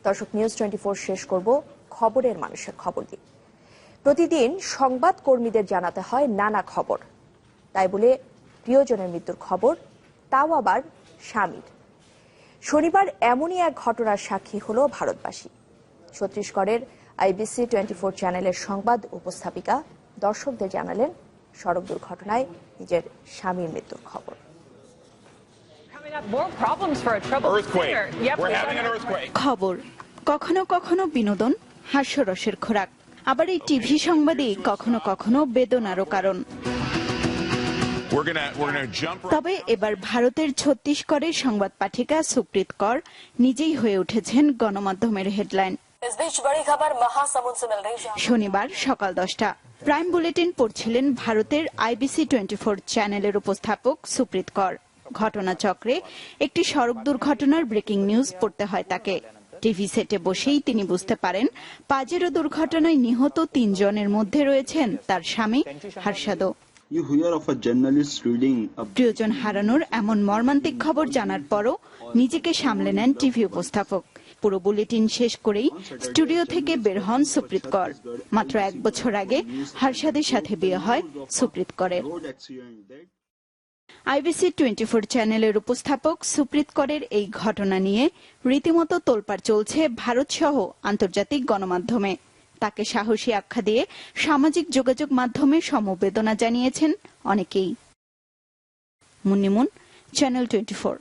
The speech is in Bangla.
দর্শক, নিউজ 24 শেষ করব খবরের মানুষের খবর দিয়ে। প্রতিদিন সংবাদ কর্মীদের জানাতে হয় নানা খবর, তাই বলে প্রিয়জনের মৃত্যুর খবর, তাও আবার স্বামীর। শনিবার এমনই এক ঘটনার সাক্ষী হল ভারতবাসী। ছত্তিশগড়ের IBC 24 চ্যানেলের সংবাদ উপস্থাপিকা দর্শকদের জানালেন সড়ক দুর্ঘটনায় নিজের স্বামীর মৃত্যুর খবর। খবর কখনো কখনো বিনোদন, হাস্যরসের খোরাক, আবার এই টিভি সংবাদে কখনো কখনো বেদনারও কারণ। তবে এবার ভারতের ছত্তিশগড়ের সংবাদ পাঠিকা সুপ্রীত কর নিজেই হয়ে উঠেছেন গণমাধ্যমের হেডলাইন। শনিবার সকাল 10টা প্রাইম বুলেটিন পড়ছিলেন ভারতের IBC 24 চ্যানেলের উপস্থাপক সুপ্রীত কর। ঘটনাচক্রে একটি সড়ক দুর্ঘটনার ব্রেকিং নিউজ পড়তে হয় তাকে। টিভি সেটে বসেই তিনি বুঝতে পারেন পাজেরো দুর্ঘটনায় নিহত 3 জনের মধ্যে রয়েছেন তার স্বামী হার্ষাদও। প্রিয়জন হারানোর এমন মর্মান্তিক খবর জানার পরও নিজেকে সামলে নেন টিভি উপস্থাপক। পুরো বুলেটিন শেষ করেই স্টুডিও থেকে বের হন সুপ্রীত কর। মাত্র 1 বছর আগে হার্ষাদের সাথে বিয়ে হয় সুপ্রীত করের। IBC 24 চ্যানেলের উপস্থাপক সুপ্রীত করের এই ঘটনা নিয়ে রীতিমতো তোলপাড় চলছে ভারত সহ আন্তর্জাতিক গণমাধ্যমে। তাকে সাহসী আখ্যা দিয়ে সামাজিক যোগাযোগ মাধ্যমে সমবেদনা জানিয়েছেন অনেকেই। মুন্নিমুন, চ্যানেল 24।